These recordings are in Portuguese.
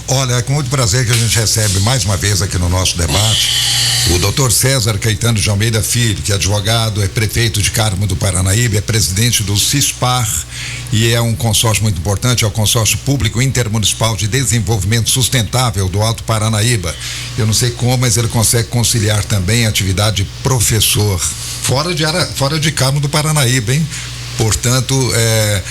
Olha, é com muito prazer que a gente recebe mais uma vez aqui no nosso debate o Dr. César Caetano de Almeida Filho, que é advogado, é prefeito de Carmo do Paranaíba, é presidente do CISPAR e é um consórcio muito importante, é o Consórcio Público Intermunicipal de Desenvolvimento Sustentável do Alto Paranaíba. Eu não sei como, mas ele consegue conciliar também a atividade de professor fora de Carmo do Paranaíba, hein? Portanto,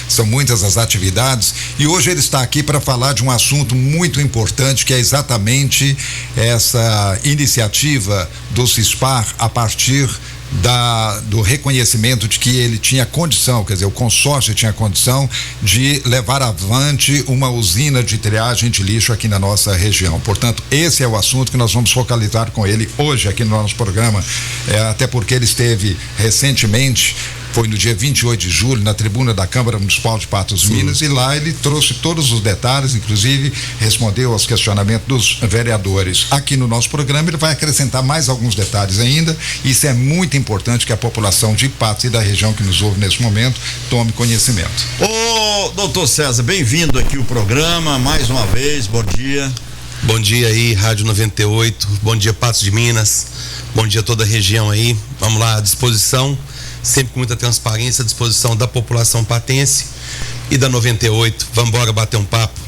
são muitas as atividades e hoje ele está aqui para falar de um assunto muito importante, que é exatamente essa iniciativa do CISPAR a partir do reconhecimento de que ele tinha condição, quer dizer, o consórcio tinha condição de levar avante uma usina de triagem de lixo aqui na nossa região. Portanto, esse é o assunto que nós vamos focalizar com ele hoje aqui no nosso programa, até porque ele esteve recentemente, foi no dia 28 de julho, na tribuna da Câmara Municipal de Patos, Minas, e lá ele trouxe todos os detalhes, inclusive respondeu aos questionamentos dos vereadores. Aqui no nosso programa ele vai acrescentar mais alguns detalhes ainda. Isso é muito importante que a população de Patos e da região que nos ouve nesse momento tome conhecimento. Ô, doutor César, bem-vindo aqui ao programa, mais uma vez, bom dia. Bom dia aí, Rádio 98, bom dia Patos de Minas, bom dia a toda a região aí, vamos lá, à disposição, sempre com muita transparência, à disposição da população patense e da 98, vamos embora bater um papo.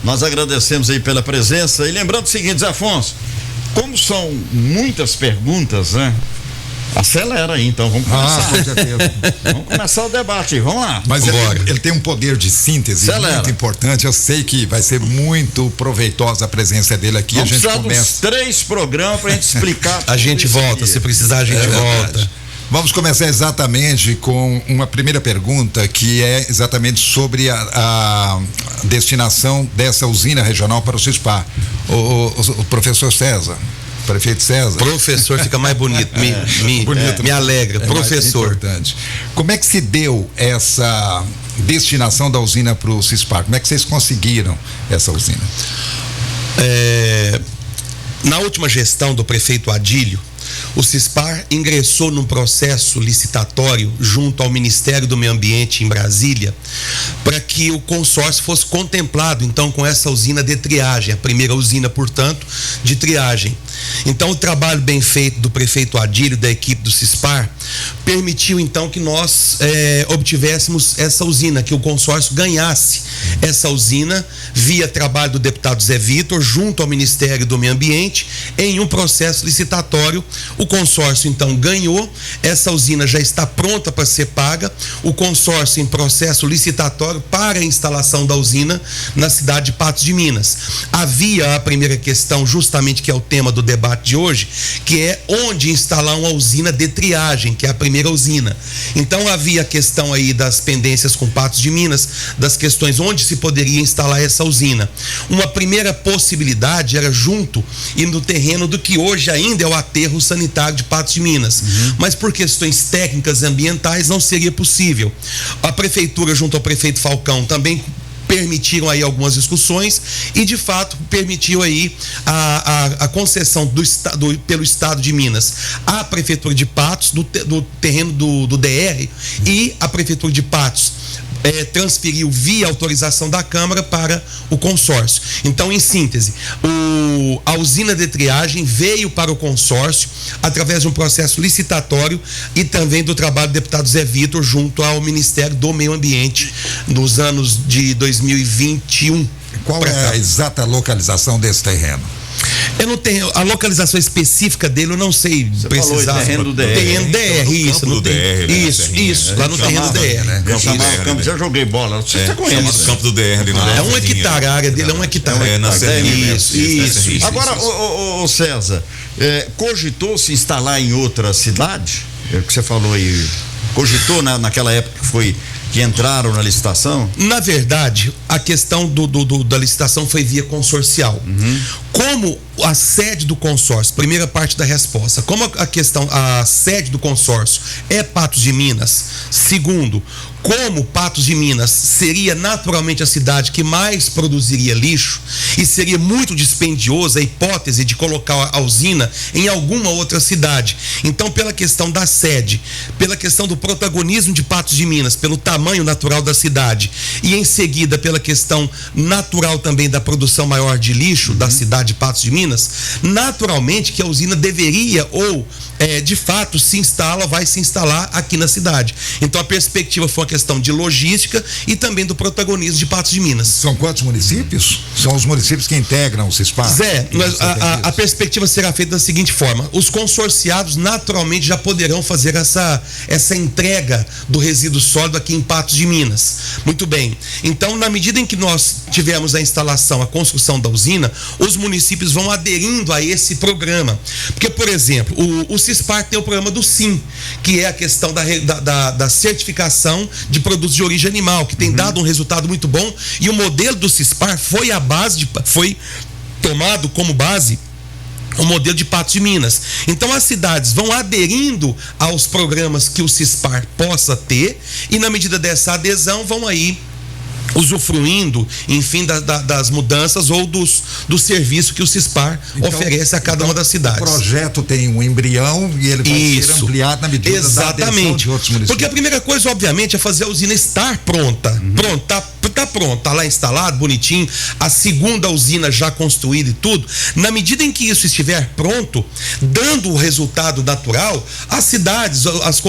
Nós agradecemos aí pela presença e lembrando o seguinte, Zé Afonso, como são muitas perguntas, né? Acelera aí, então, vamos começar. Com certeza. Vamos começar o debate, vamos lá. Mas ele tem um poder de síntese muito importante. Eu sei que vai ser muito proveitosa a presença dele aqui. Vamos a gente começa uns 3 programas pra gente explicar. A gente volta, se precisar a gente volta. Vamos começar exatamente com uma primeira pergunta, que é exatamente sobre a destinação dessa usina regional para o CISPAR. O professor César, prefeito César. Professor fica mais bonito, me alegra, professor. Importante. Como é que se deu essa destinação da usina para o CISPAR? Como é que vocês conseguiram essa usina? Na última gestão do prefeito Adílio, o CISPAR ingressou num processo licitatório junto ao Ministério do Meio Ambiente em Brasília para que o consórcio fosse contemplado então com essa usina de triagem, a primeira usina, portanto, de triagem. Então o trabalho bem feito do prefeito Adílio, da equipe do CISPAR, permitiu então que nós obtivéssemos essa usina, que o consórcio ganhasse essa usina via trabalho do deputado Zé Vitor junto ao Ministério do Meio Ambiente em um processo licitatório. O consórcio então ganhou, essa usina já está pronta para ser paga, o consórcio em processo licitatório para a instalação da usina na cidade de Patos de Minas. Havia a primeira questão, justamente que é o tema do debate de hoje, que é onde instalar uma usina de triagem, que é a primeira usina. Então havia a questão aí das pendências com Patos de Minas, das questões onde se poderia instalar essa usina. Uma primeira possibilidade era junto e no terreno do que hoje ainda é o aterro sanitário de Patos de Minas, mas por questões técnicas e ambientais não seria possível. A prefeitura junto ao prefeito Falcão também permitiram aí algumas discussões e de fato permitiu aí a concessão pelo Estado de Minas à Prefeitura de Patos do terreno do DR, e a Prefeitura de Patos transferiu via autorização da Câmara para o consórcio. Então, em síntese, a usina de triagem veio para o consórcio através de um processo licitatório e também do trabalho do deputado Zé Vitor junto ao Ministério do Meio Ambiente nos anos de 2021. Qual é a exata localização desse terreno? Eu não tenho a localização específica dele, eu não sei precisar. Terreno do DR. Terreno DR, isso, não tem. Isso, lá no terreno do DR, né? Já joguei bola, você conhece. O campo do DR ali É 1 hectare, a área dele é 1 hectare. Isso. Agora, ô César, cogitou se instalar em outra cidade? É o que você falou aí. Cogitou naquela época que entraram na licitação? Na verdade, a questão da licitação foi via consorcial. Como a sede do consórcio, primeira parte da resposta, como a sede do consórcio é Patos de Minas, segundo, como Patos de Minas seria naturalmente a cidade que mais produziria lixo e seria muito dispendiosa a hipótese de colocar a usina em alguma outra cidade. Então, pela questão da sede, pela questão do protagonismo de Patos de Minas, pelo tamanho natural da cidade e em seguida pela questão natural também da produção maior de lixo da cidade de Patos de Minas, naturalmente que a usina deveria ou de fato vai se instalar aqui na cidade. Então a perspectiva foi uma questão de logística e também do protagonismo de Patos de Minas. São quantos municípios? São os municípios que integram o CISPAR? Zé, a perspectiva será feita da seguinte forma: os consorciados naturalmente já poderão fazer essa entrega do resíduo sólido aqui em Patos de Minas. Muito bem. Então, na medida em que nós tivemos a instalação, a construção da usina, os municípios vão aderindo a esse programa. Porque, por exemplo, o CISPAR tem o programa do SIM, que é a questão da certificação de produtos de origem animal, que tem dado um resultado muito bom, e o modelo do CISPAR foi tomado como base o modelo de Patos de Minas. Então as cidades vão aderindo aos programas que o CISPAR possa ter, e na medida dessa adesão vão aí usufruindo, enfim, das mudanças ou do serviço que o CISPAR oferece a cada uma das cidades. O projeto tem um embrião e ele vai ser ampliado na medida da adesão de outros municípios. Porque a primeira coisa, obviamente, é fazer a usina estar pronta. Tá pronta, tá lá instalado, bonitinho, a segunda usina já construída e tudo. Na medida em que isso estiver pronto, dando o resultado natural, as cidades,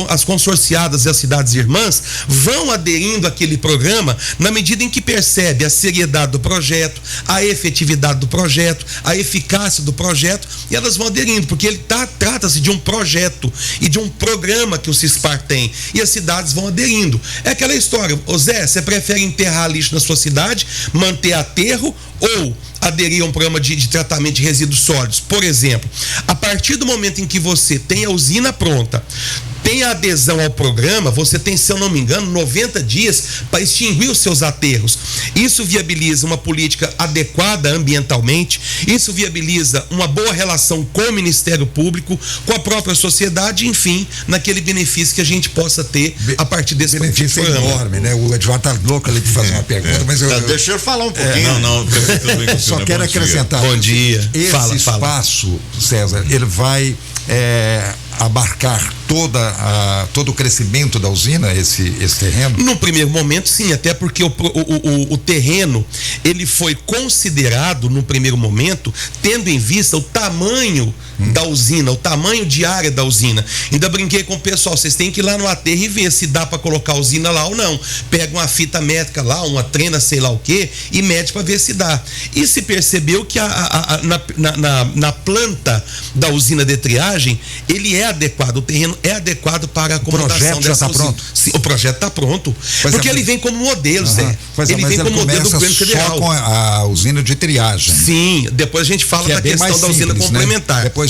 as consorciadas e as cidades irmãs vão aderindo àquele programa na medida em que percebe a seriedade do projeto, a efetividade do projeto, a eficácia do projeto, e elas vão aderindo, porque trata-se de um projeto e de um programa que o CISPAR tem, e as cidades vão aderindo. É aquela história: ô Zé, você prefere enterrar lixo na sua cidade, manter aterro, ou aderir a um programa de tratamento de resíduos sólidos? Por exemplo, a partir do momento em que você tem a usina pronta, tem a adesão ao programa, você tem, se eu não me engano, 90 dias para extinguir os seus aterros. Isso viabiliza uma política adequada ambientalmente, isso viabiliza uma boa relação com o Ministério Público, com a própria sociedade, enfim, naquele benefício que a gente possa ter a partir desse benefício programa. É enorme, né? O Edvaldo tá louco ali de fazer uma pergunta, mas deixa eu falar um pouquinho. Só quero acrescentar. Bom dia. Esse espaço, César, ele vai abarcar todo o crescimento da usina, esse terreno? No primeiro momento, sim, até porque o terreno, ele foi considerado no primeiro momento, tendo em vista o tamanho da usina, o tamanho de área da usina. Ainda brinquei com o pessoal: vocês têm que ir lá no aterro e ver se dá para colocar a usina lá ou não. Pega uma fita métrica lá, uma trena, sei lá o que, e mede para ver se dá. E se percebeu que na planta da usina de triagem, ele é adequado, o terreno é adequado para a acomodação dessa usina. O projeto já está pronto? Sim, o projeto está pronto. Porque ele vem como modelo, Zé. Ele vem como modelo do governo federal. Só com a usina de triagem. Sim, depois a gente fala da questão da usina complementar. Né? Depois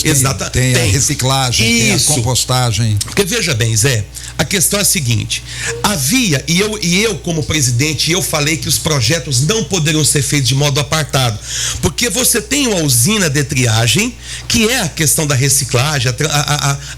tem a reciclagem, tem a compostagem. Porque veja bem, Zé, a questão é a seguinte: havia, e eu como presidente, eu falei que os projetos não poderiam ser feitos de modo apartado, porque você tem uma usina de triagem, que é a questão da reciclagem,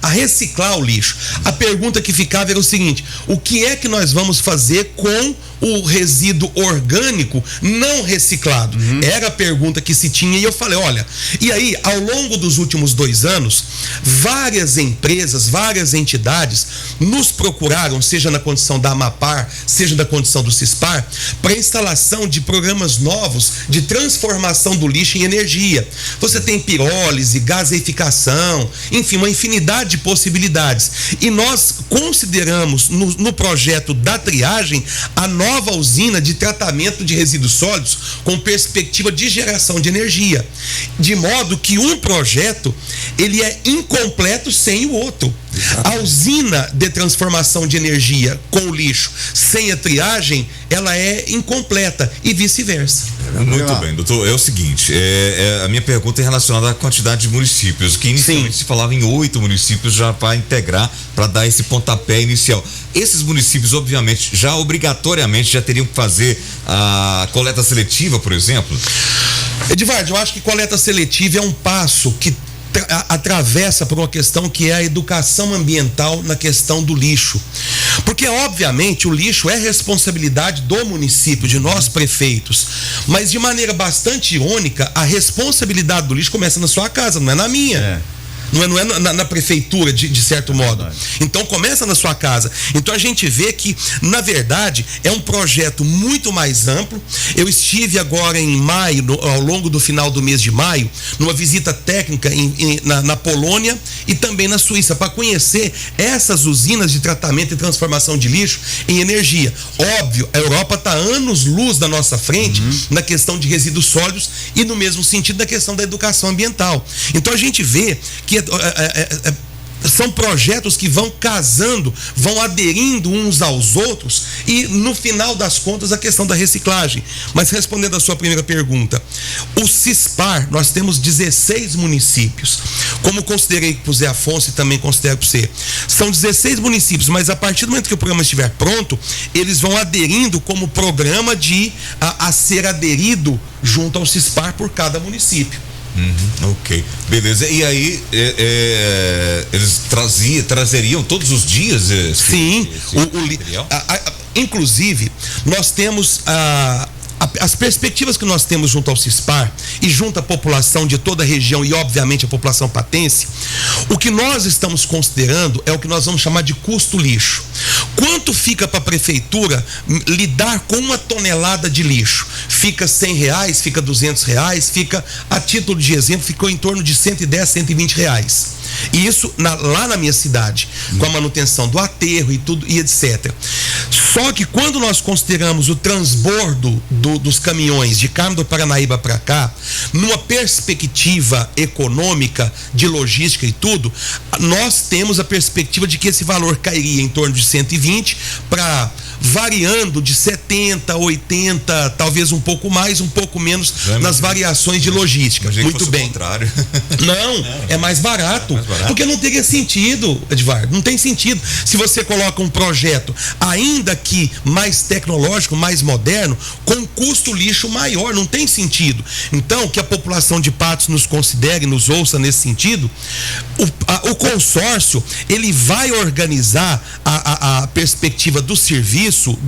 a reciclar o lixo. A pergunta que ficava era o seguinte: o que é que nós vamos fazer com o resíduo orgânico não reciclado? Era a pergunta que se tinha, e eu falei: olha, e aí, ao longo dos últimos 2 anos, várias empresas, várias entidades nos procuraram, seja na condição da Amapar, seja na condição do CISPAR, para instalação de programas novos de transformação do lixo em energia. Você tem pirólise, gaseificação, enfim, uma infinidade de possibilidades. E nós consideramos no projeto da triagem a nova usina de tratamento de resíduos sólidos com perspectiva de geração de energia, de modo que um projeto ele é incompleto sem o outro. A usina de transformação de energia com o lixo sem a triagem, ela é incompleta, e vice-versa. Muito bem, doutor. É o seguinte, a minha pergunta é relacionada à quantidade de municípios, que inicialmente se falava em 8 municípios já para integrar, para dar esse pontapé inicial. Esses municípios, obviamente, já obrigatoriamente já teriam que fazer a coleta seletiva, por exemplo? Edivardo, eu acho que coleta seletiva é um passo que atravessa por uma questão que é a educação ambiental na questão do lixo. Porque, obviamente, o lixo é responsabilidade do município, de nós prefeitos. Mas, de maneira bastante irônica, a responsabilidade do lixo começa na sua casa, não é na minha. Não é na prefeitura, de certo modo. Então começa na sua casa. Então a gente vê que, na verdade, é um projeto muito mais amplo. Eu estive agora em maio, ao longo do final do mês de maio, numa visita técnica na Polônia e também na Suíça, para conhecer essas usinas de tratamento e transformação de lixo em energia. Óbvio, a Europa está anos-luz da nossa frente na questão de resíduos sólidos e no mesmo sentido da questão da educação ambiental. Então a gente vê que são projetos que vão casando, vão aderindo uns aos outros e, no final das contas, a questão da reciclagem. Mas respondendo a sua primeira pergunta, o CISPAR, nós temos 16 municípios. Como considerei para o Zé Afonso e também considero para você, são 16 municípios, mas a partir do momento que o programa estiver pronto, eles vão aderindo como programa a ser aderido junto ao CISPAR por cada município. Ok, beleza. E aí eles trazeriam todos os dias sim, inclusive nós temos as perspectivas que nós temos junto ao CISPAR e junto à população de toda a região e obviamente a população patense. O que nós estamos considerando é o que nós vamos chamar de custo lixo. Quanto fica para a prefeitura lidar com 1 tonelada de lixo? Fica R$100, fica R$200, fica, a título de exemplo, ficou em torno de R$110, R$120. E isso lá na minha cidade, com a manutenção do aterro e tudo e etc. Só que quando nós consideramos o transbordo dos caminhões de Carmo do Paranaíba para cá, numa perspectiva econômica, de logística e tudo, nós temos a perspectiva de que esse valor cairia em torno de 120 para variando de 70, 80, talvez um pouco mais, um pouco menos nas variações de logística. Muito bem. Contrário. Não, é mais barato. Porque não teria sentido, Edvardo, não tem sentido. Se você coloca um projeto, ainda que mais tecnológico, mais moderno, com custo lixo maior, não tem sentido. Então, que a população de Patos nos considere, nos ouça nesse sentido, o consórcio, ele vai organizar a perspectiva do serviço,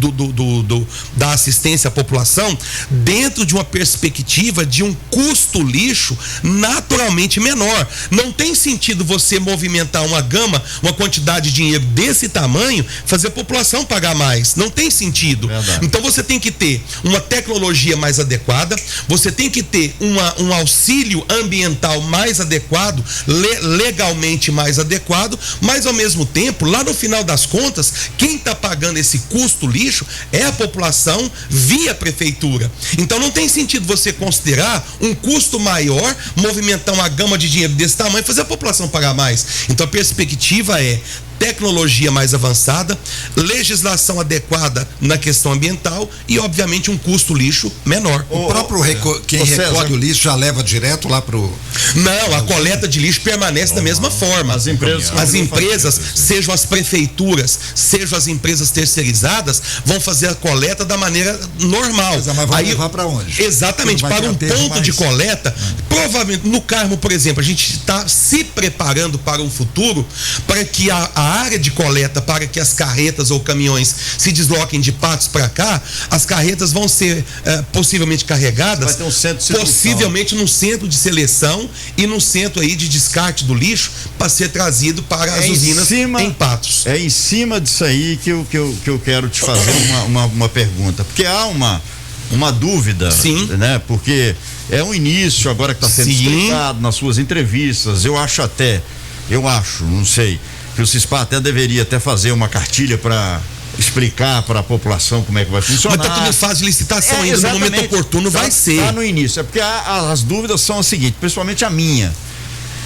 da assistência à população, dentro de uma perspectiva de um custo lixo naturalmente menor. Não tem sentido você movimentar uma quantidade de dinheiro desse tamanho, fazer a população pagar mais. Não tem sentido. Verdade. Então você tem que ter uma tecnologia mais adequada, você tem que ter um auxílio ambiental mais adequado, legalmente mais adequado, mas ao mesmo tempo, lá no final das contas, quem está pagando esse custo lixo é a população via prefeitura. Então não tem sentido você considerar um custo maior, movimentar uma gama de dinheiro desse tamanho e fazer a população pagar mais. Então a perspectiva é tecnologia mais avançada, legislação adequada na questão ambiental e, obviamente, um custo lixo menor. O próprio quem recolhe o lixo já leva direto lá pro... Não, a coleta de lixo permanece da mesma forma. As empresas, sejam as prefeituras, sejam as empresas terceirizadas, vão fazer a coleta da maneira normal. Mas vai levar para onde? Exatamente, para um ponto de coleta. Provavelmente, no Carmo, por exemplo, a gente está se preparando para um futuro para que a área de coleta, para que as carretas ou caminhões se desloquem de Patos para cá, as carretas vão ser possivelmente carregadas, vai ter um centro de possivelmente num centro de seleção e num centro aí de descarte do lixo para ser trazido para as usinas em Patos. É em cima disso aí que eu quero te fazer uma pergunta, porque há uma dúvida, né? Porque é um início agora que está sendo explicado nas suas entrevistas. Eu acho, não sei, que o CISPAR até deveria fazer uma cartilha para explicar para a população como é que vai funcionar. Mas está tudo em fase de licitação ainda, no momento oportuno vai ser. Está no início, é porque as dúvidas são as seguintes, principalmente a minha.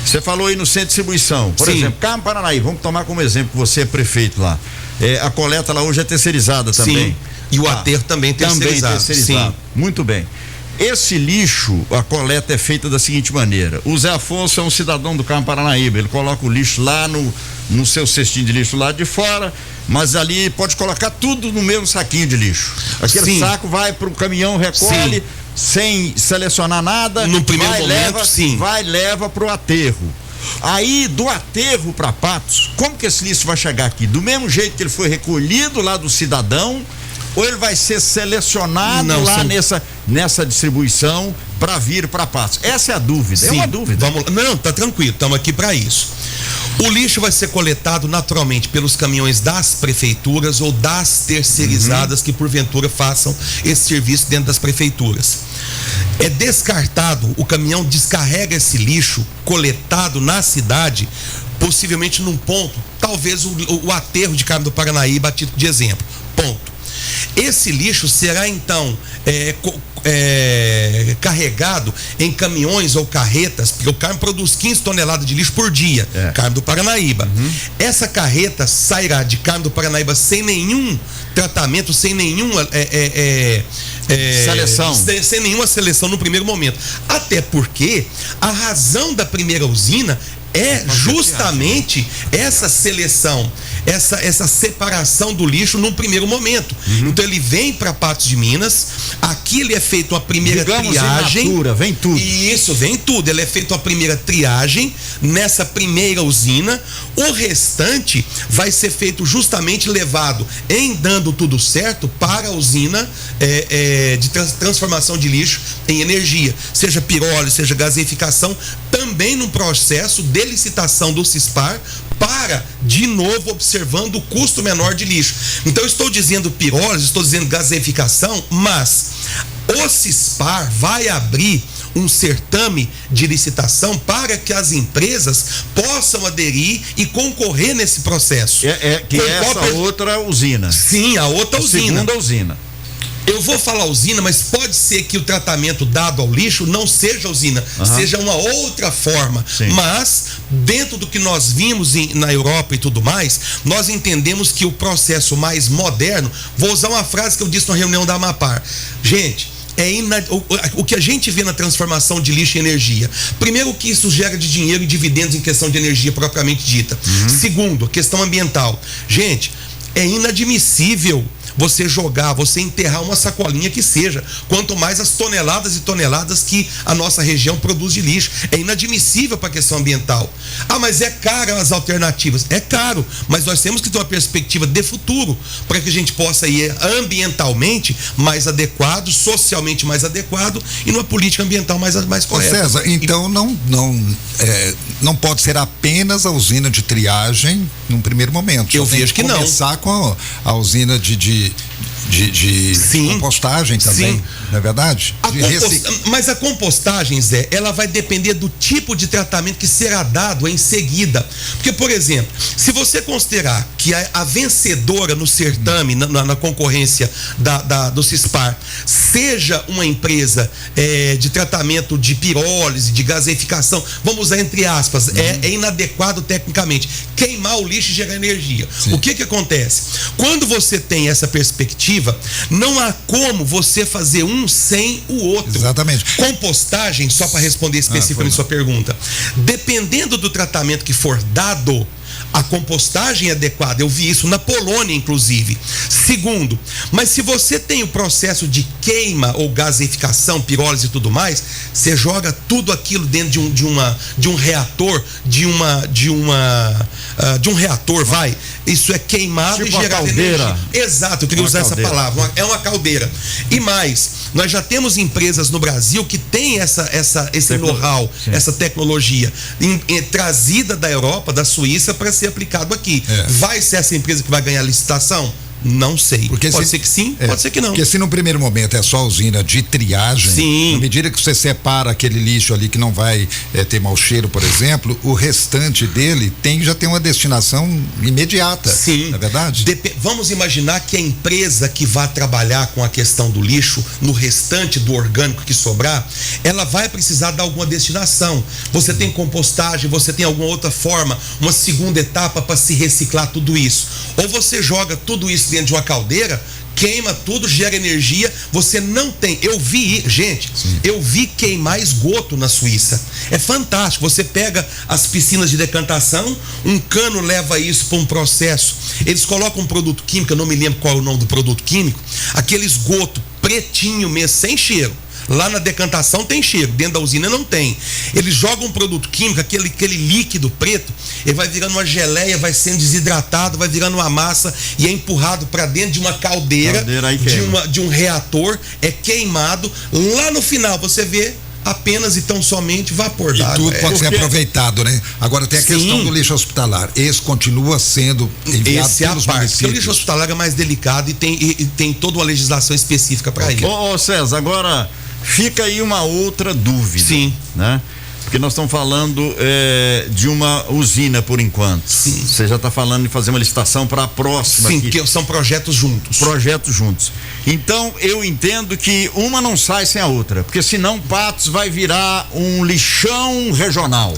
Você falou aí no centro de distribuição, por exemplo, Carmo Paranaíba, vamos tomar como exemplo, você é prefeito lá. A coleta lá hoje é terceirizada também. Sim. E o aterro também terceirizado. Sim. Muito bem. Esse lixo, a coleta é feita da seguinte maneira: o Zé Afonso é um cidadão do Carmo Paranaíba, ele coloca o lixo lá no seu cestinho de lixo lá de fora, mas ali pode colocar tudo no mesmo saquinho de lixo. Aquele saco vai para o caminhão, recolhe, sem selecionar nada. No primeiro momento, sim. Leva pro aterro. Aí, do aterro para Patos, como que esse lixo vai chegar aqui? Do mesmo jeito que ele foi recolhido lá do cidadão, ou ele vai ser selecionado nessa distribuição para vir para Patos? Essa é a dúvida. Sim, é uma dúvida. Não, tá tranquilo, estamos aqui para isso. O lixo vai ser coletado naturalmente pelos caminhões das prefeituras ou das terceirizadas que porventura façam esse serviço dentro das prefeituras. É descartado, o caminhão descarrega esse lixo coletado na cidade, possivelmente num ponto, talvez o aterro de Carmo do Paranaíba, a título de exemplo. Ponto. Esse lixo será então carregado em caminhões ou carretas, porque o Carmo produz 15 toneladas de lixo por dia, Carmo do Paranaíba. Essa carreta sairá de Carmo do Paranaíba sem nenhum tratamento, sem nenhuma seleção. Sem nenhuma seleção no primeiro momento. Até porque a razão da primeira usina é justamente essa seleção, essa separação do lixo num primeiro momento. Então ele vem para Patos de Minas, aqui ele é feito a primeira triagem. Vem tudo. Isso, vem tudo. Ele é feito a primeira triagem nessa primeira usina. O restante vai ser feito justamente levado em dando tudo certo para a usina de transformação de lixo em energia, seja pirólise, seja gaseificação, também num processo de licitação do CISPAR para, de novo, observando o custo menor de lixo. Então, eu estou dizendo pirólise, estou dizendo gaseificação, mas o CISPAR vai abrir um certame de licitação para que as empresas possam aderir e concorrer nesse processo. Outra usina. Sim, a outra usina. Segunda usina. Eu vou falar usina, mas pode ser que o tratamento dado ao lixo não seja usina, seja uma outra forma. Sim. Mas, dentro do que nós vimos na Europa e tudo mais, nós entendemos que o processo mais moderno, vou usar uma frase que eu disse na reunião da Amapar. Gente, o que a gente vê na transformação de lixo em energia. Primeiro, o que isso gera de dinheiro e dividendos em questão de energia propriamente dita. Segundo, a questão ambiental. Gente, é inadmissível você enterrar uma sacolinha que seja, quanto mais as toneladas e toneladas que a nossa região produz de lixo. É inadmissível para a questão ambiental. Mas é caro as alternativas. É caro, mas nós temos que ter uma perspectiva de futuro para que a gente possa ir ambientalmente mais adequado, socialmente mais adequado e numa política ambiental mais correta. César, então não pode ser apenas a usina de triagem num primeiro momento. Eu vejo que não. Começar com a usina de compostagem também, não é verdade? Mas a compostagem, Zé, ela vai depender do tipo de tratamento que será dado em seguida. Porque, por exemplo, se você considerar que a vencedora no certame, na concorrência do CISPAR, seja uma empresa de tratamento de pirólise, de gaseificação, vamos usar entre aspas, é inadequado tecnicamente. Queimar o lixo e gerar energia. Sim. O que acontece? Quando você tem essa perspectiva, não há como você fazer um sem o outro. Exatamente. Compostagem, só para responder especificamente sua pergunta, dependendo do tratamento que for dado, a compostagem é adequada. Eu vi isso na Polônia, inclusive. Segundo, mas se você tem o processo de queima ou gaseificação, pirólise e tudo mais, você joga tudo aquilo dentro de um reator, de um reator, isso é queimado tipo e gerado energia. Exato, eu queria usar essa palavra. É uma caldeira. E mais, nós já temos empresas no Brasil que têm esse know-how, essa tecnologia trazida da Europa, da Suíça, para ser aplicado aqui. Vai ser essa empresa que vai ganhar a licitação? Não sei. Pode ser que sim, pode ser que não. Porque se no primeiro momento é só usina de triagem, sim, na medida que você separa aquele lixo ali que não vai ter mau cheiro, por exemplo, o restante dele já tem uma destinação imediata. Sim. Não é verdade? Vamos imaginar que a empresa que vai trabalhar com a questão do lixo, no restante do orgânico que sobrar, ela vai precisar dar alguma destinação. Você tem compostagem, você tem alguma outra forma, uma segunda etapa para se reciclar tudo isso. Ou você joga tudo isso dentro de uma caldeira, queima tudo, gera energia, você não tem. Eu vi queimar esgoto na Suíça. É fantástico. Você pega as piscinas de decantação, um cano leva isso para um processo. Eles colocam um produto químico, eu não me lembro qual é o nome do produto químico, aquele esgoto pretinho mesmo, sem cheiro. Lá na decantação tem cheiro, dentro da usina não tem. Eles jogam um produto químico, aquele líquido preto, ele vai virando uma geleia, vai sendo desidratado, vai virando uma massa e é empurrado para dentro de uma caldeira de um reator, é queimado. Lá no final você vê apenas e tão somente vapor d'água. E tudo pode ser aproveitado, né? Agora tem a questão do lixo hospitalar. Esse continua sendo enviado pelos municípios. Porque o lixo hospitalar é mais delicado e tem toda uma legislação específica para isso. Ô César, agora fica aí uma outra dúvida. Sim. Né? Porque nós estamos falando de uma usina por enquanto. Sim. Você já está falando de fazer uma licitação para a próxima. Sim, porque são projetos juntos. Então eu entendo que uma não sai sem a outra, porque senão Patos vai virar um lixão regional.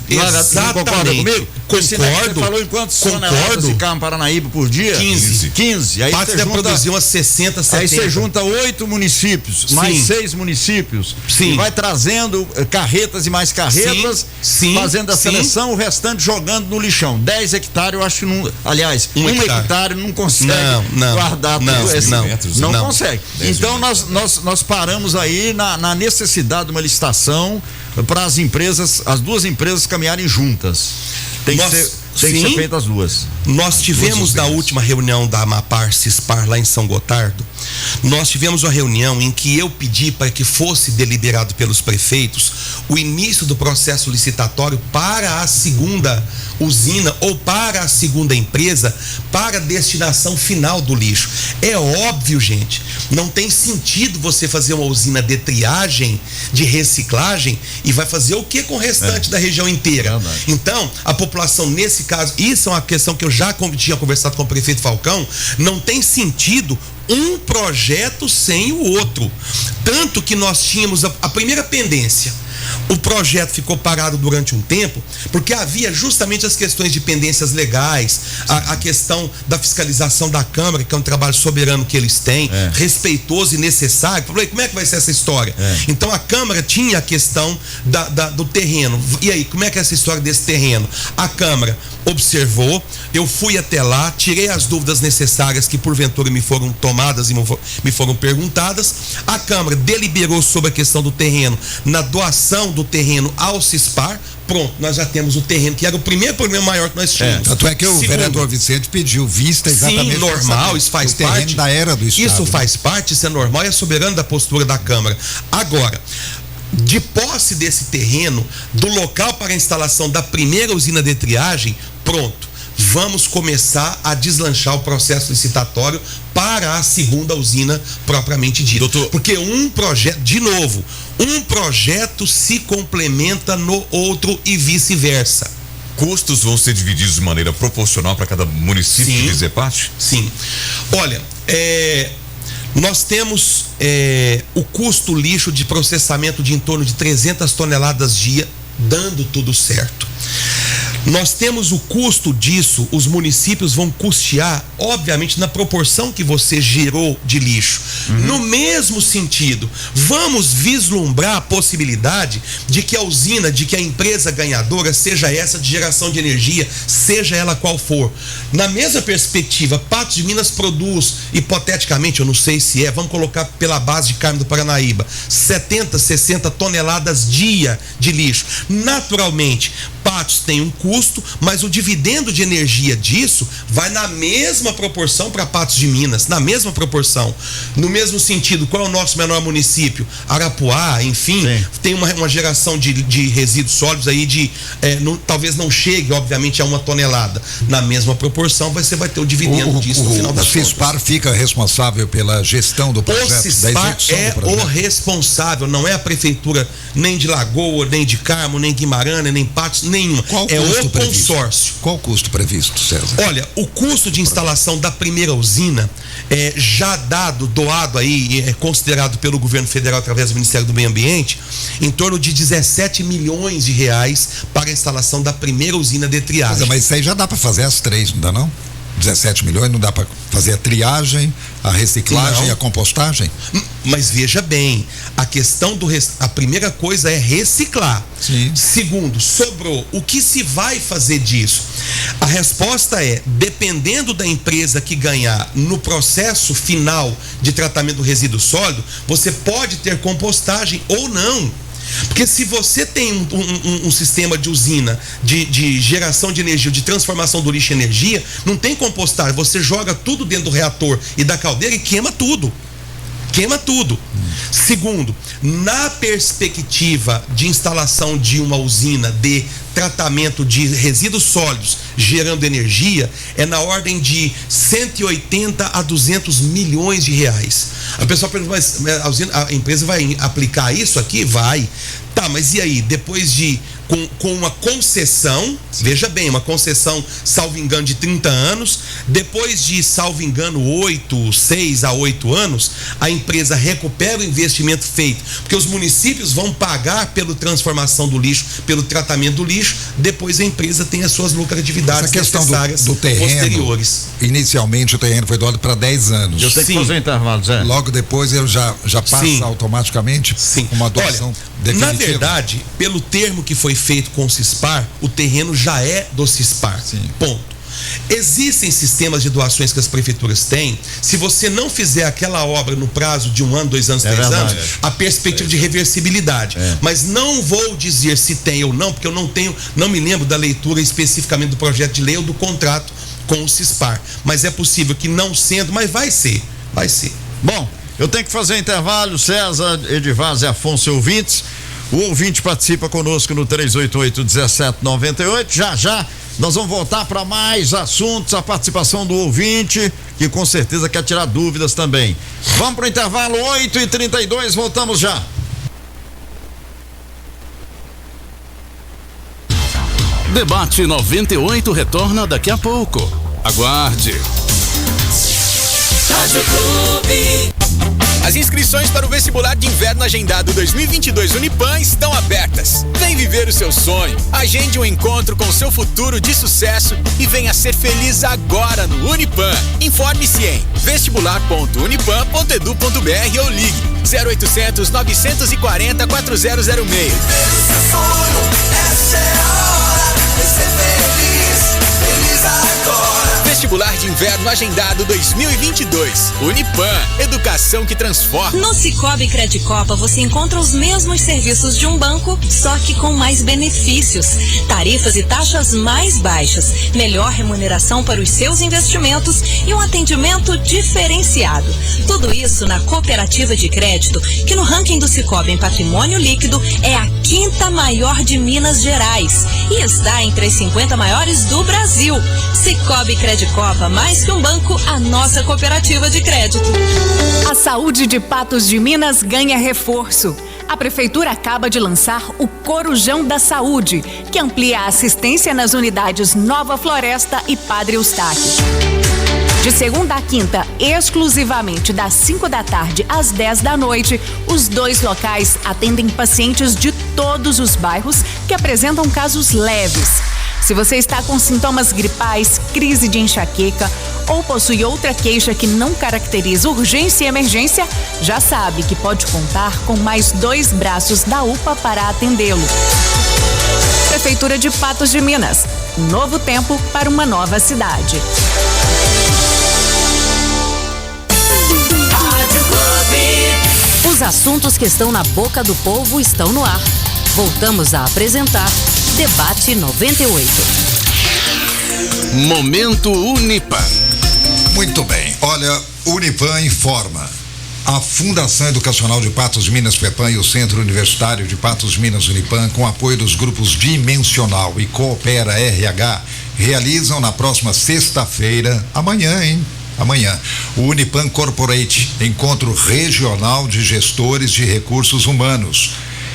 Exatamente. Concorda comigo? Concordo. Você falou em quantas toneladas de carne Paranaíba por dia? 15. Aí Patos deve produzir umas 60, 70. Aí você junta 8 municípios, mais 6 municípios. Sim. E vai trazendo carretas e mais carretas, fazendo a seleção, o restante jogando no lixão. 10 hectares, eu acho que não. Aliás, 1 hectare não consegue guardar tudo isso. Não consegue. Então nós paramos aí na necessidade de uma licitação para as empresas, as duas empresas caminharem juntas. Tem que ser feitas as duas. Nós tivemos na última reunião da Amapar Cispar lá em São Gotardo, nós tivemos uma reunião em que eu pedi para que fosse deliberado pelos prefeitos o início do processo licitatório para a segunda usina ou para a segunda empresa para a destinação final do lixo. É óbvio, gente, não tem sentido você fazer uma usina de triagem, de reciclagem e vai fazer o que com o restante da região inteira? Então, a população nesse caso, isso é uma questão que eu já tinha conversado com o prefeito Falcão, não tem sentido um projeto sem o outro. Tanto que nós tínhamos a primeira pendência. O projeto ficou parado durante um tempo porque havia justamente as questões de pendências legais, a questão da fiscalização da Câmara, que é um trabalho soberano que eles têm, respeitoso e necessário. Falei, como é que vai ser essa história? Então a Câmara tinha a questão do terreno. E aí, como é que é essa história desse terreno? A Câmara observou, eu fui até lá, tirei as dúvidas necessárias que porventura me foram tomadas e me foram perguntadas. A Câmara deliberou sobre a questão do terreno, na doação do terreno ao Cispar. Pronto, nós já temos o terreno, que era o primeiro problema maior que nós tínhamos. Tanto é que o vereador Vicente pediu vista exatamente. Sim, normal, isso faz parte da era do Estado. Isso faz parte, isso é normal e é soberano da postura da Câmara. Agora, de posse desse terreno, do local para a instalação da primeira usina de triagem, pronto, vamos começar a deslanchar o processo licitatório para a segunda usina propriamente dita. Doutor, porque um projeto, de novo, um projeto se complementa no outro e vice-versa. Custos vão ser divididos de maneira proporcional para cada município de Vizepate? Sim. Olha, nós temos o custo lixo de processamento de em torno de 300 toneladas dia, dando tudo certo. Nós temos o custo disso, os municípios vão custear, obviamente, na proporção que você gerou de lixo. No mesmo sentido, vamos vislumbrar a possibilidade de que a usina, de que a empresa ganhadora seja essa de geração de energia, seja ela qual for. Na mesma perspectiva, Patos de Minas produz, hipoteticamente, eu não sei se vamos colocar pela base de carne do Paranaíba, 70, 60 toneladas dia de lixo. Naturalmente, Patos tem um custo, mas o dividendo de energia disso vai na mesma proporção para Patos de Minas, na mesma proporção. No mesmo sentido, qual é o nosso menor município? Arapuá, enfim, tem uma geração de resíduos sólidos aí talvez não chegue, obviamente, a 1 tonelada. Na mesma proporção, você vai ter o dividendo disso no final das contas. O Cispar fica responsável pela gestão do projeto, o Cispar o responsável, não é a prefeitura nem de Lagoa, nem de Carmo, nem Guimarães, nem Patos, nenhuma. É o consórcio. Qual o custo previsto, César? Olha, o custo de instalação da primeira usina já doado aí, considerado pelo governo federal através do Ministério do Meio Ambiente, em torno de 17 milhões de reais para a instalação da primeira usina de triagem. Mas isso aí já dá para fazer as 3, não dá não? 17 milhões, não dá para fazer a triagem, a reciclagem e a compostagem? Mas veja bem, a questão a primeira coisa é reciclar. Sim. Segundo, sobrou. O que se vai fazer disso? A resposta é, dependendo da empresa que ganhar no processo final de tratamento do resíduo sólido, você pode ter compostagem ou não. Porque se você tem um sistema de usina de geração de energia, de transformação do lixo em energia, não tem compostagem, você joga tudo dentro do reator e da caldeira e queima tudo. Segundo, na perspectiva de instalação de uma usina de tratamento de resíduos sólidos gerando energia, é na ordem de 180 a 200 milhões de reais. A pessoa pergunta, mas a empresa vai aplicar isso aqui? Vai. Tá, mas e aí? Depois de, com uma concessão, veja bem, uma concessão, salvo engano, de 30 anos, depois de, salvo engano, 6 a 8 anos, a empresa recupera o investimento feito, porque os municípios vão pagar pela transformação do lixo, pelo tratamento do lixo, depois a empresa tem as suas lucratividades necessárias do terreno, posteriores. Inicialmente o terreno foi doado para 10 anos. Eu tenho que fazer um intervalo, Zé. Logo depois ele já passa automaticamente uma doação definitiva. Na verdade, pelo termo que foi feito com o CISPAR, o terreno já é do CISPAR. Sim. Ponto. Existem sistemas de doações que as prefeituras têm. Se você não fizer aquela obra no prazo de 1 ano, 2 anos, 3 anos, a perspectiva de reversibilidade. Mas não vou dizer se tem ou não, porque eu não me lembro da leitura especificamente do projeto de lei ou do contrato com o CISPAR. Mas é possível que não sendo, mas vai ser. Bom, eu tenho que fazer intervalo. César, Edivaz e Afonso ouvintes. O ouvinte participa conosco no 388-1798. Já nós vamos voltar para mais assuntos, a participação do ouvinte, que com certeza quer tirar dúvidas também. Vamos para o intervalo, 8h32, voltamos já. Debate 98 retorna daqui a pouco. Aguarde. Rádio Clube. As inscrições para o vestibular de inverno agendado 2022 Unipan estão abertas. Vem viver o seu sonho. Agende um encontro com o seu futuro de sucesso e venha ser feliz agora no Unipan. Informe-se em vestibular.unipan.edu.br ou ligue 0800 940 4006. Essa é a hora de ser feliz agora. Vestibular de inverno agendado 2022. Unipan, educação que transforma. No Cicobi Credicopa você encontra os mesmos serviços de um banco, só que com mais benefícios. Tarifas e taxas mais baixas, melhor remuneração para os seus investimentos e um atendimento diferenciado. Tudo isso na cooperativa de crédito, que no ranking do Cicobi em patrimônio líquido é a 5ª maior de Minas Gerais e está entre as 50 maiores do Brasil. Cicobi Credicopa, mais que um banco, a nossa cooperativa de crédito. A saúde de Patos de Minas ganha reforço. A Prefeitura acaba de lançar o Corujão da Saúde, que amplia a assistência nas unidades Nova Floresta e Padre Eustáquio. De segunda a quinta, exclusivamente das 5 da tarde às 10 da noite, os 2 locais atendem pacientes de todos os bairros que apresentam casos leves. Se você está com sintomas gripais, crise de enxaqueca ou possui outra queixa que não caracteriza urgência e emergência, já sabe que pode contar com mais 2 braços da UPA para atendê-lo. Prefeitura de Patos de Minas. Um novo tempo para uma nova cidade. Os assuntos que estão na boca do povo estão no ar. Voltamos a apresentar Debate 98. Momento Unipan. Muito bem. Olha, Unipan informa. A Fundação Educacional de Patos de Minas, FEPAM, e o Centro Universitário de Patos de Minas, Unipan, com apoio dos grupos Dimensional e Coopera RH, realizam na próxima sexta-feira, amanhã, o Unipan Corporate, encontro regional de gestores de recursos humanos.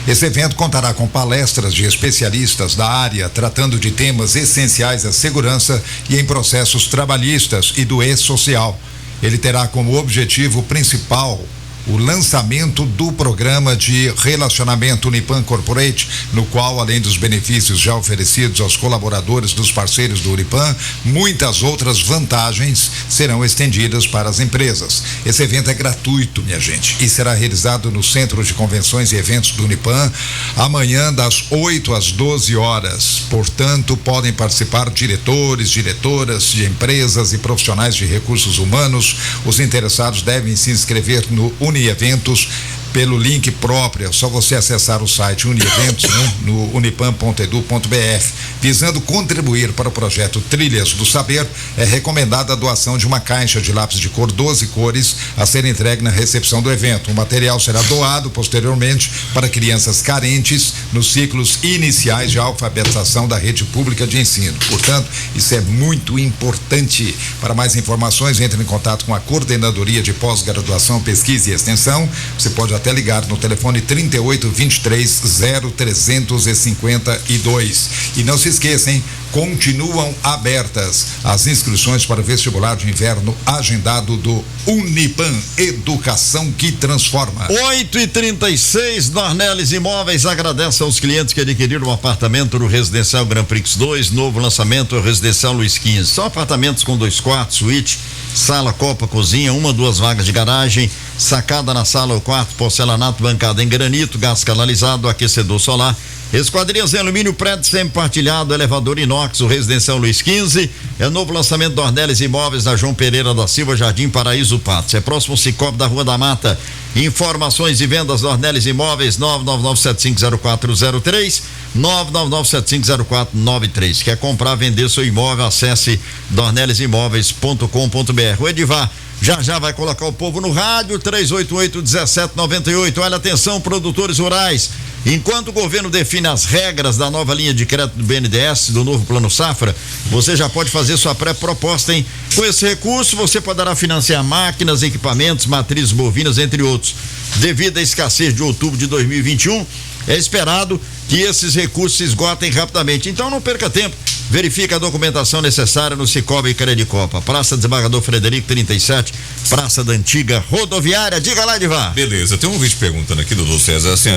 Esse evento contará com palestras de especialistas da área, tratando de temas essenciais à segurança e em processos trabalhistas e do e-social. Ele terá como objetivo principal o lançamento do programa de relacionamento Unipan Corporate, no qual, além dos benefícios já oferecidos aos colaboradores dos parceiros do Unipan, muitas outras vantagens serão estendidas para as empresas. Esse evento é gratuito, minha gente, e será realizado no Centro de Convenções e Eventos do Unipan, amanhã das 8 às 12 horas. Portanto, podem participar diretores, diretoras de empresas e profissionais de recursos humanos. Os interessados devem se inscrever no Unieventos pelo link próprio. É só você acessar o site Unieventos, né, no unipan.edu.br. Visando contribuir para o projeto Trilhas do Saber, é recomendada a doação de uma caixa de lápis de cor 12 cores a ser entregue na recepção do evento. O material será doado posteriormente para crianças carentes nos ciclos iniciais de alfabetização da rede pública de ensino. Portanto, isso é muito importante. Para mais informações, entre em contato com a Coordenadoria de Pós-Graduação, Pesquisa e Extensão. Você pode até ligar no telefone 3823-0352. E não se esqueçam, hein? Continuam abertas as inscrições para o vestibular de inverno agendado do Unipan, educação que transforma. 8h36, Dornelles Imóveis agradece aos clientes que adquiriram um apartamento no Residencial Grand Prix 2, novo lançamento Residencial Luiz XV. São apartamentos com 2 quartos, suíte, sala, copa, cozinha, 1, 2 vagas de garagem, sacada na sala ou quarto, porcelanato, bancada em granito, gás canalizado, aquecedor solar, esquadrias em alumínio, prédio sempre partilhado, elevador inox. O Residencial Luiz XV é novo lançamento Dornelles Imóveis na João Pereira da Silva, Jardim Paraíso Patos. É próximo ao Cicobi da Rua da Mata. Informações e vendas Dornelles Imóveis 999750403, 999750493. Quer comprar, vender seu imóvel? Acesse dornellesimóveis.com.br. O Edivar já vai colocar o povo no rádio, 388-1798. Olha, atenção, produtores rurais. Enquanto o governo define as regras da nova linha de crédito do BNDES, do novo Plano Safra, você já pode fazer sua pré-proposta, hein? Com esse recurso, você poderá financiar máquinas, equipamentos, matrizes bovinas, entre outros. Devido à escassez de outubro de 2021, é esperado que esses recursos se esgotem rapidamente. Então não perca tempo. Verifique a documentação necessária no Cicobi Credicopa. Praça Desembargador Frederico 37, Praça da Antiga Rodoviária. Diga lá, Edivar. Beleza, tem um vídeo perguntando aqui, doutor César, assim,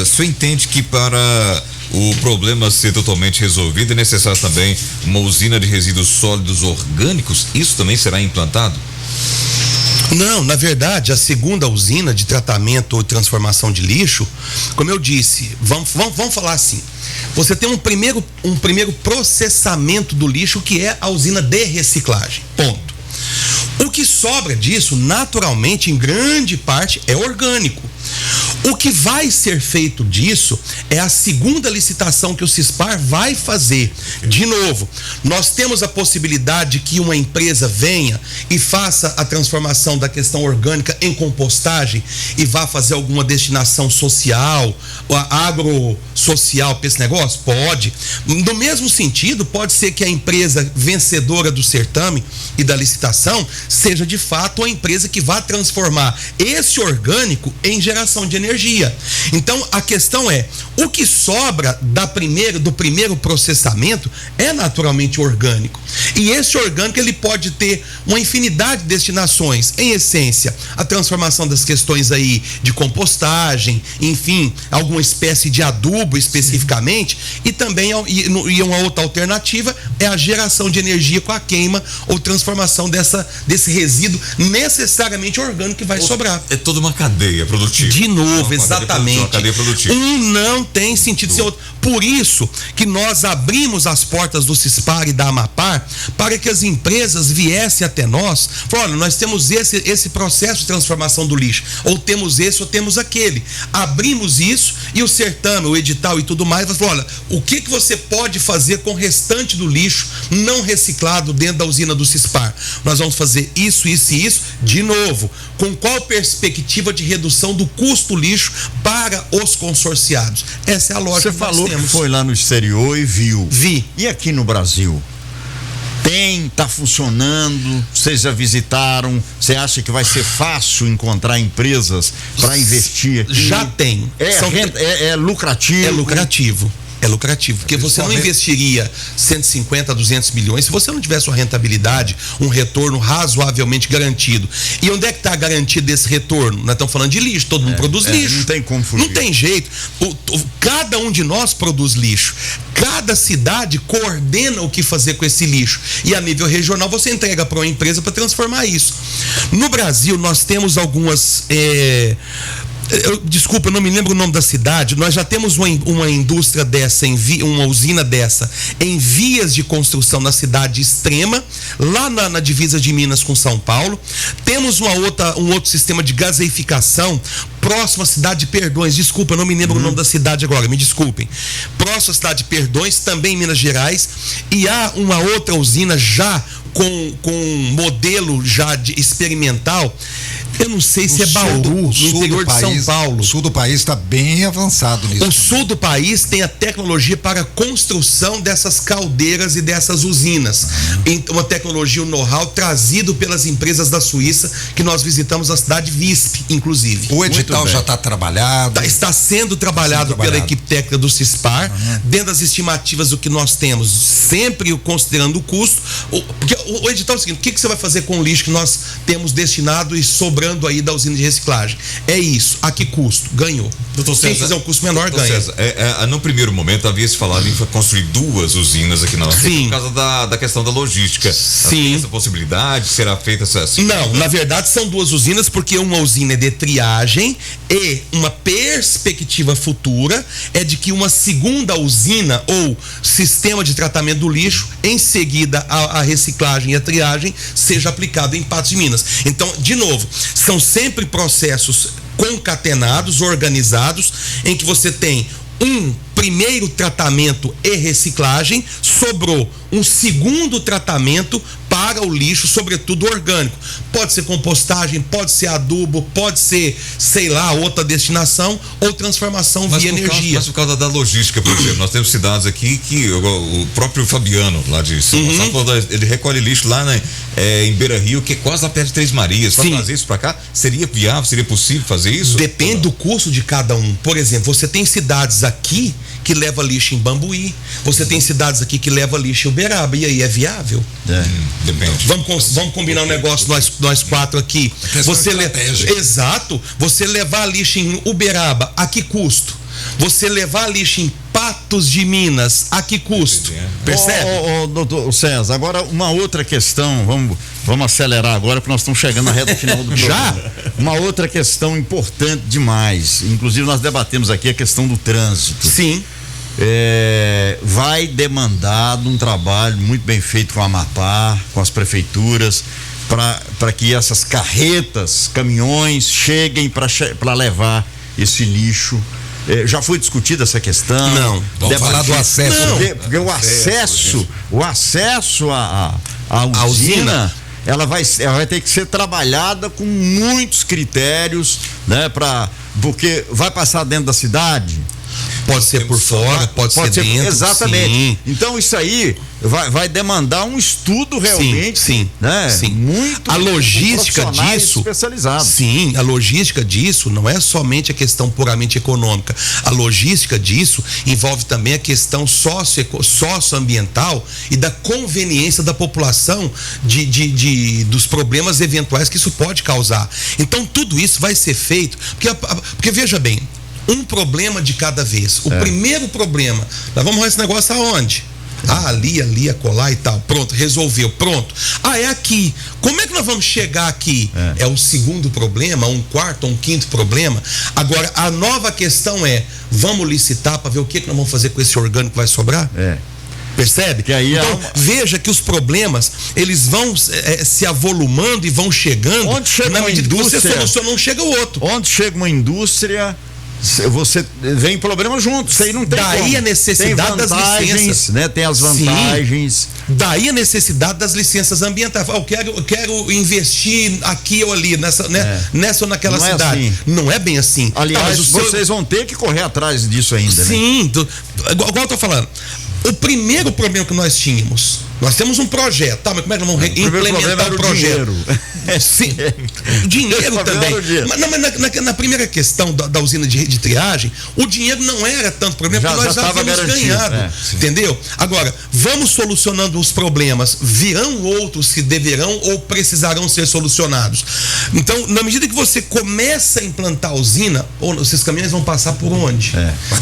o senhor entende que para o problema ser totalmente resolvido é necessário também uma usina de resíduos sólidos orgânicos? Isso também será implantado? Não, na verdade, a segunda usina de tratamento ou transformação de lixo, como eu disse, vamos falar assim, você tem um primeiro processamento do lixo, que é a usina de reciclagem, ponto. O que sobra disso, naturalmente, em grande parte, é orgânico. O que vai ser feito disso é a segunda licitação que o Cispar vai fazer. De novo, nós temos a possibilidade que uma empresa venha e faça a transformação da questão orgânica em compostagem e vá fazer alguma destinação social, agrosocial para esse negócio? Pode. No mesmo sentido, pode ser que a empresa vencedora do certame e da licitação seja de fato a empresa que vai transformar esse orgânico em geração de energia. Então a questão é, o que sobra do primeiro processamento é naturalmente orgânico, e esse orgânico ele pode ter uma infinidade de destinações. Em essência, a transformação das questões aí de compostagem, enfim, alguma espécie de adubo especificamente, e também e uma outra alternativa é a geração de energia com a queima ou transformação desse resíduo necessariamente orgânico que vai sobrar. É toda uma cadeia produtiva. De novo, exatamente. Uma cadeia produtiva. Um não tem sentido ser outro. Por isso que nós abrimos as portas do Cispar e da Amapar para que as empresas viessem até nós. Falaram, olha, nós temos esse processo de transformação do lixo, ou temos esse ou temos aquele. Abrimos isso e o certame, o edital e tudo mais, falou, olha, o que você pode fazer com o restante do lixo não reciclado dentro da usina do Cispar? Nós vamos fazer isso, isso e isso, de novo, com qual perspectiva de redução do custo lixo para os consorciados? Essa é a lógica. Você falou que foi lá no exterior e viu. Vi. E aqui no Brasil? Tá funcionando? Vocês já visitaram? Você acha que vai ser fácil encontrar empresas para investir aqui? Já tem. É lucrativo? É lucrativo. É lucrativo, porque você não investiria 150, 200 milhões se você não tivesse uma rentabilidade, um retorno razoavelmente garantido. E onde é que está garantido esse retorno? Nós estamos falando de lixo, todo mundo produz lixo. Não tem como fugir. Não tem jeito. Cada um de nós produz lixo. Cada cidade coordena o que fazer com esse lixo. E a nível regional você entrega para uma empresa para transformar isso. No Brasil nós temos algumas... Desculpa, eu não me lembro o nome da cidade. Nós já temos uma indústria dessa, uma usina dessa em vias de construção na cidade Extrema, lá na divisa de Minas com São Paulo. Temos um outro sistema de gaseificação próximo à cidade de Perdões. Desculpa, eu não me lembro o nome da cidade agora, me desculpem. Próximo à cidade de Perdões, também em Minas Gerais. E há uma outra usina já com modelo já experimental. Eu não sei se é Bauru, no interior de São Paulo. O sul do país está bem avançado nisso. O sul do país tem a tecnologia para a construção dessas caldeiras e dessas usinas. Uma tecnologia, um know-how trazido pelas empresas da Suíça, que nós visitamos na cidade Visp, inclusive. O edital já está trabalhado? Está sendo trabalhado pela equipe técnica do CISPAR, dentro das estimativas do que nós temos, sempre considerando o custo. Porque o edital é o seguinte: o que você vai fazer com o lixo que nós temos destinado e sobrando aí da usina de reciclagem? É isso. A que custo? Ganhou. Doutor César, quem fizer um custo menor ganha. César, no primeiro momento havia se falado em construir 2 usinas aqui na nossa Sim. por causa da questão da logística. Sim. Essa possibilidade será feita assim? Não, na verdade são 2 usinas, porque uma usina é de triagem e uma perspectiva futura é de que uma segunda usina ou sistema de tratamento do lixo, em seguida a reciclagem e a triagem, seja aplicado em Patos de Minas. Então, de novo, são sempre processos concatenados, organizados, em que você tem um primeiro tratamento e reciclagem, sobrou um segundo tratamento para o lixo, sobretudo orgânico. Pode ser compostagem, pode ser adubo, pode ser, sei lá, outra destinação ou transformação via energia. Mas por causa da logística, por exemplo, nós temos cidades aqui que o próprio Fabiano, lá de São Gonçalo, ele recolhe lixo lá em Beira Rio, que é quase lá perto de Três Marias. Para trazer isso para cá, seria viável, seria possível fazer isso? Depende do custo de cada um. Por exemplo, você tem cidades aqui que leva lixo em Bambuí, você tem cidades aqui que leva lixo em Uberaba, e aí é viável? Depende. Vamos combinar um negócio, nós 4 aqui. Exato. Você levar lixo em Uberaba, a que custo? Você levar lixo em Patos de Minas, a que custo? Percebe? Doutor César, agora uma outra questão, vamos acelerar agora, porque nós estamos chegando na reta final do programa. Já? Uma outra questão importante demais, inclusive nós debatemos aqui a questão do trânsito. Sim. Vai demandar um trabalho muito bem feito com a Amapá, com as prefeituras, para que essas carretas, caminhões cheguem para levar esse lixo. Já foi discutida essa questão? Não. Vamos falar do acesso. Porque o acesso à usina, ela vai ter que ser trabalhada com muitos critérios, né? Porque vai passar dentro da cidade. Pode ser por fora, pode ser dentro. Exatamente. Sim. Então isso aí vai demandar um estudo realmente. Sim. Né? Sim. Muito. A logística disso. Especializados. Sim, a logística disso não é somente a questão puramente econômica. A logística disso envolve também a questão socioambiental e da conveniência da população dos problemas eventuais que isso pode causar. Então tudo isso vai ser feito, porque veja bem, um problema de cada vez. O primeiro problema, nós vamos arrumar esse negócio aonde? Ali, acolá e tal. Pronto, resolveu, pronto. É aqui. Como é que nós vamos chegar aqui? É o segundo problema, um quarto, um quinto problema. Agora, a nova questão vamos licitar para ver o que nós vamos fazer com esse orgânico que vai sobrar? Percebe? Que aí então, veja que os problemas, eles vão se avolumando e vão chegando. Onde chega na medida que você soluciona, não chega o outro. Onde chega uma indústria, você vem problema junto. Isso aí não tem Daí como. A necessidade das licenças, né? Tem as vantagens. Sim. Daí a necessidade das licenças ambientais. Eu quero investir aqui ou ali, nessa ou naquela não cidade. Assim. Não é bem assim. Aliás, vocês vão ter que correr atrás disso ainda. Sim, né? Igual eu tô falando. O primeiro problema que nós tínhamos Nós temos um projeto, tá? Mas como é que nós vamos implementar o projeto? Sim, dinheiro também. Mas na primeira questão da usina de triagem, o dinheiro não era tanto problema, porque nós já havíamos ganhado, entendeu? Agora, vamos solucionando os problemas, virão outros que deverão ou precisarão ser solucionados. Então, na medida que você começa a implantar a usina, esses caminhões vão passar por onde?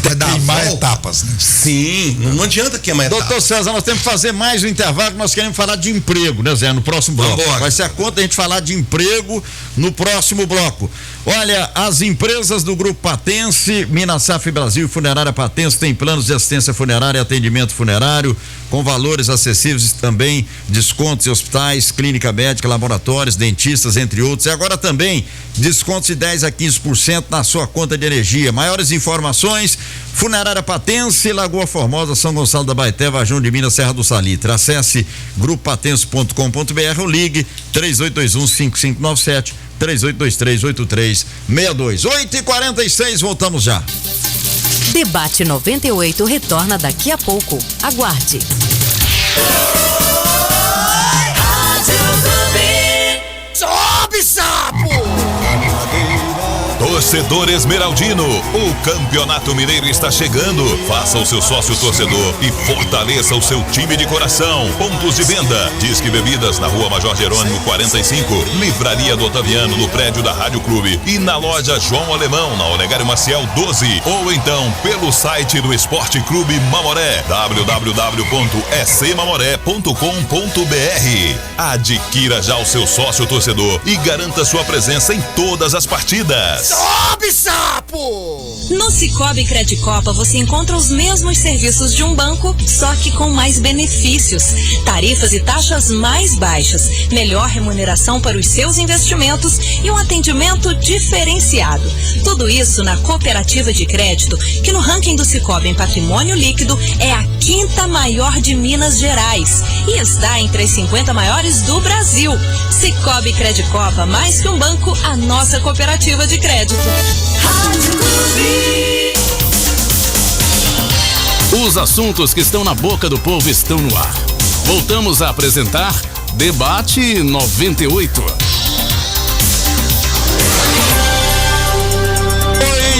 Vai dar mais etapas, né? Sim, não adianta queimar etapas. Doutor César, nós temos que fazer mais um intervalo, que nós queremos falar de emprego, né, Zé? No próximo bloco. Vai ser a conta a gente falar de emprego no próximo bloco. Olha, as empresas do Grupo Patense, Minasaf Brasil e Funerária Patense têm planos de assistência funerária e atendimento funerário com valores acessíveis e também descontos em hospitais, clínica médica, laboratórios, dentistas, entre outros. E agora também descontos de 10% a 15% na sua conta de energia. Maiores informações, Funerária Patense, Lagoa Formosa, São Gonçalo da Baeté, Varjão de Minas, Serra do Salitre. Acesse grupopatense.com.br ou ligue 3821-5597, 3823-8362. 8h46, voltamos já. Debate 98 retorna daqui a pouco. Aguarde. Sobe, sapo! Torcedor Esmeraldino, o Campeonato Mineiro está chegando. Faça o seu sócio torcedor e fortaleça o seu time de coração. Pontos de venda: Disque Bebidas na Rua Major Jerônimo 45, Livraria do Otaviano no prédio da Rádio Clube e na loja João Alemão na Olegário Maciel 12, ou então pelo site do Esporte Clube Mamoré, www.scmamoré.com.br. Adquira já o seu sócio torcedor e garanta sua presença em todas as partidas. Sobe, sapo! No Cicobi Credicopa você encontra os mesmos serviços de um banco, só que com mais benefícios. Tarifas e taxas mais baixas, melhor remuneração para os seus investimentos e um atendimento diferenciado. Tudo isso na cooperativa de crédito, que no ranking do Cicobi em patrimônio líquido é a 5ª maior de Minas Gerais e está entre as 50 maiores do Brasil. Cicobi Credicopa, mais que um banco, a nossa cooperativa de crédito. Rádio Clube. Os assuntos que estão na boca do povo estão no ar. Voltamos a apresentar Debate 98.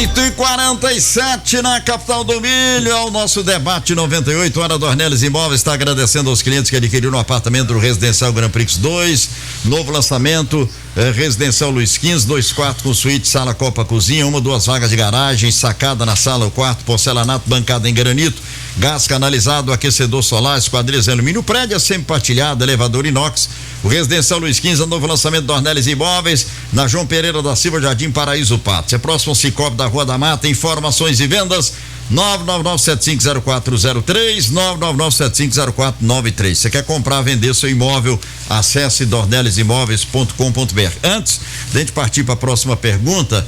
8h47 na capital do milho, é o nosso Debate 98. Hora do Ornelis Imóveis está agradecendo aos clientes que adquiriram um apartamento do Residencial Grand Prix 2, novo lançamento, Residencial Luiz XV, 2 quartos com suíte, sala, copa, cozinha, 1 ou 2 vagas de garagem, sacada na sala, o quarto, porcelanato, bancada em granito, gás canalizado, aquecedor solar, esquadrias em alumínio, prédio é sempre partilhado, elevador inox. O Residencial Luiz XV é o novo lançamento do Ornelis Imóveis, na João Pereira da Silva, Jardim Paraíso Patos. É próximo ao Cicobi da Rua da Mata. Informações e vendas 999750403, 999750493. Você quer comprar, vender seu imóvel? Acesse dornelisimóveis.com.br. Antes de a gente partir para a próxima pergunta,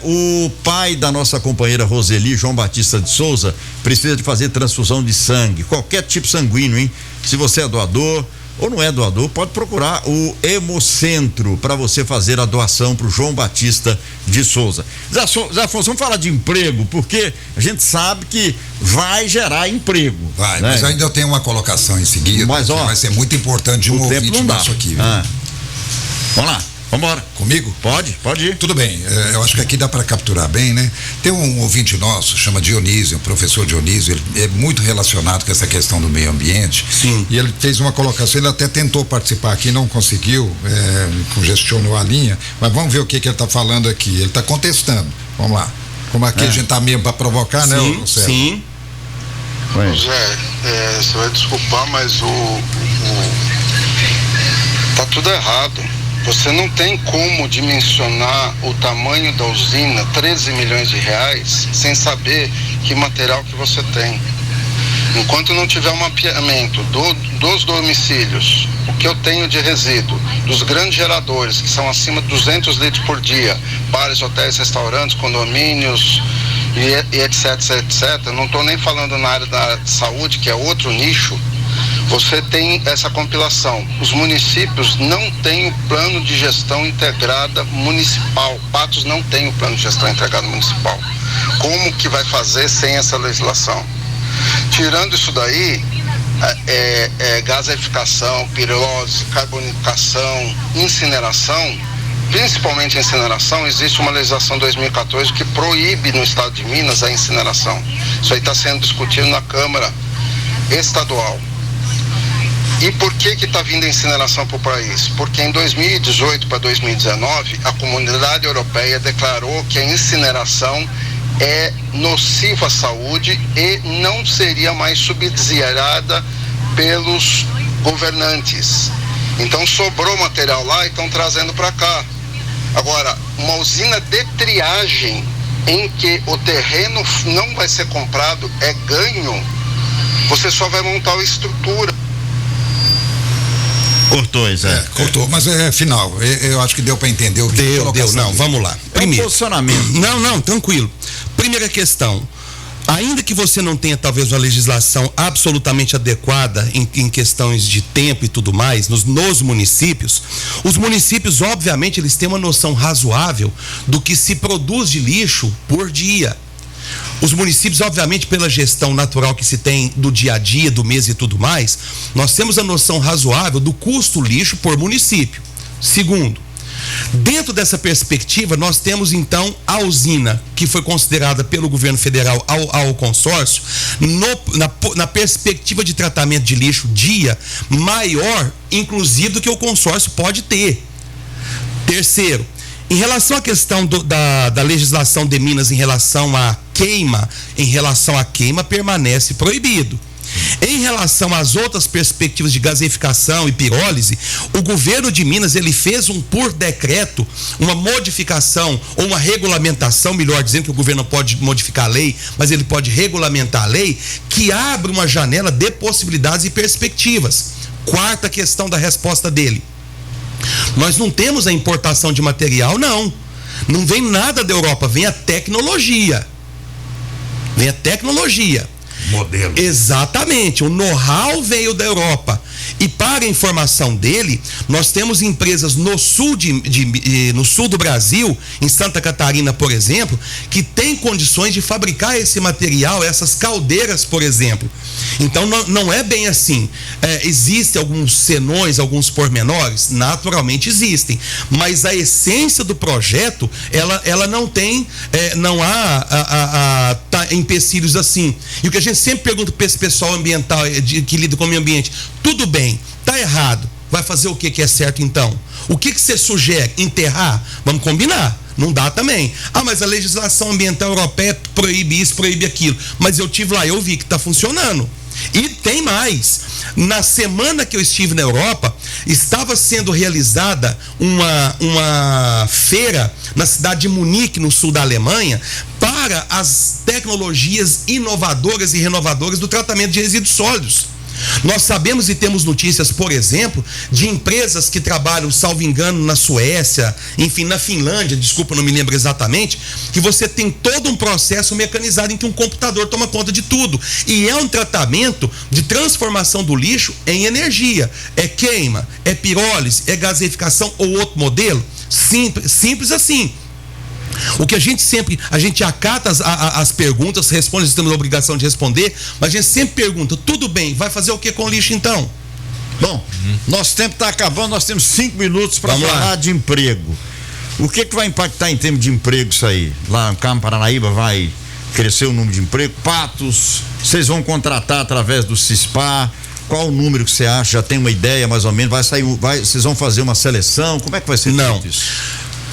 o pai da nossa companheira Roseli, João Batista de Souza, precisa de fazer transfusão de sangue, qualquer tipo sanguíneo, hein? Se você é doador ou não é doador, pode procurar o Hemocentro para você fazer a doação para o João Batista de Souza. Zé Afonso, vamos falar de emprego, porque a gente sabe que vai gerar emprego. Vai, né? Mas ainda eu tenho uma colocação em seguida, mas, ó, vai ser muito importante de um ouvinte nosso aqui. Vamos lá. Vambora. Comigo? Pode ir. Tudo bem, eu acho que aqui dá para capturar bem, né? Tem um ouvinte nosso, chama Dionísio, o professor Dionísio, ele é muito relacionado com essa questão do meio ambiente. Sim. E ele fez uma colocação, ele até tentou participar aqui, não conseguiu, congestionou a linha, mas vamos ver o que ele está falando aqui. Ele está contestando. Vamos lá. Como aqui a gente está mesmo para provocar, né, César? Sim. Zé, você vai desculpar, mas tá tudo errado. Você não tem como dimensionar o tamanho da usina, 13 milhões de reais, sem saber que material que você tem. Enquanto não tiver um mapeamento dos domicílios, o que eu tenho de resíduo, dos grandes geradores, que são acima de 200 litros por dia, bares, hotéis, restaurantes, condomínios e etc, etc. Não estou nem falando na área da saúde, que é outro nicho. Você tem essa compilação. Os municípios não têm o plano de gestão integrada municipal. Patos não tem o plano de gestão integrada municipal. Como que vai fazer sem essa legislação? Tirando isso daí, gaseificação, pirólise, carbonificação, incineração, principalmente incineração, existe uma legislação 2014 que proíbe no estado de Minas a incineração. Isso aí está sendo discutido na Câmara Estadual. E por que está vindo a incineração para o país? Porque em 2018 para 2019, a Comunidade Europeia declarou que a incineração é nociva à saúde e não seria mais subsidiada pelos governantes. Então sobrou material lá e estão trazendo para cá. Agora, uma usina de triagem em que o terreno não vai ser comprado, é ganho, você só vai montar a estrutura. Cortou, Zé. Cortou, mas é final. Eu acho que deu para entender o que deu. Não, vamos lá. Primeiro. Posicionamento. Não, tranquilo. Primeira questão. Ainda que você não tenha talvez uma legislação absolutamente adequada em questões de tempo e tudo mais, nos municípios, os municípios, obviamente, eles têm uma noção razoável do que se produz de lixo por dia. Os municípios, obviamente, pela gestão natural que se tem do dia a dia, do mês e tudo mais, nós temos a noção razoável do custo lixo por município. Segundo, dentro dessa perspectiva, nós temos então a usina que foi considerada pelo governo federal ao consórcio na perspectiva de tratamento de lixo dia maior, inclusive, do que o consórcio pode ter. Terceiro, em relação à questão da legislação de Minas em relação à queima permanece proibido. Em relação às outras perspectivas de gaseificação e pirólise, o governo de Minas, ele fez por decreto, uma modificação ou uma regulamentação, melhor dizendo, que o governo não pode modificar a lei, mas ele pode regulamentar a lei, que abre uma janela de possibilidades e perspectivas. Quarta questão da resposta dele. Nós não temos a importação de material, não. Não vem nada da Europa, vem a tecnologia. Modelo. Exatamente, o know-how veio da Europa. E para a informação dele, nós temos empresas no sul no sul do Brasil, em Santa Catarina, por exemplo, que tem condições de fabricar esse material, essas caldeiras, por exemplo. Então não é bem assim. Existem alguns senões, alguns pormenores, naturalmente existem, mas a essência do projeto, ela não tem, não há empecilhos assim. E o que a gente sempre pergunta para esse pessoal ambiental que lida com o meio ambiente: tudo bem, tá errado, vai fazer o que é certo então? O que você sugere? Enterrar? Vamos combinar. Não dá também. Mas a legislação ambiental europeia proíbe isso, proíbe aquilo. Mas eu tive lá, eu vi que está funcionando. E tem mais. Na semana que eu estive na Europa, estava sendo realizada uma feira na cidade de Munique, no sul da Alemanha, para as tecnologias inovadoras e renovadoras do tratamento de resíduos sólidos. Nós sabemos e temos notícias, por exemplo, de empresas que trabalham, salvo engano, na Suécia, enfim, na Finlândia, desculpa, não me lembro exatamente, que você tem todo um processo mecanizado em que um computador toma conta de tudo. E é um tratamento de transformação do lixo em energia. É queima, é pirólise, é gaseificação ou outro modelo? Simples assim. O que a gente acata as perguntas, responde, nós temos a obrigação de responder, mas a gente sempre pergunta: tudo bem, vai fazer o que com o lixo então? Bom, nosso tempo está acabando, nós temos 5 minutos para falar de emprego. O que vai impactar em termos de emprego isso aí? Lá no Campo Paranaíba vai crescer o número de emprego? Patos, vocês vão contratar através do CISPAR? Qual o número que você acha? Já tem uma ideia mais ou menos? Vocês vão fazer uma seleção? Como é que vai ser feito isso?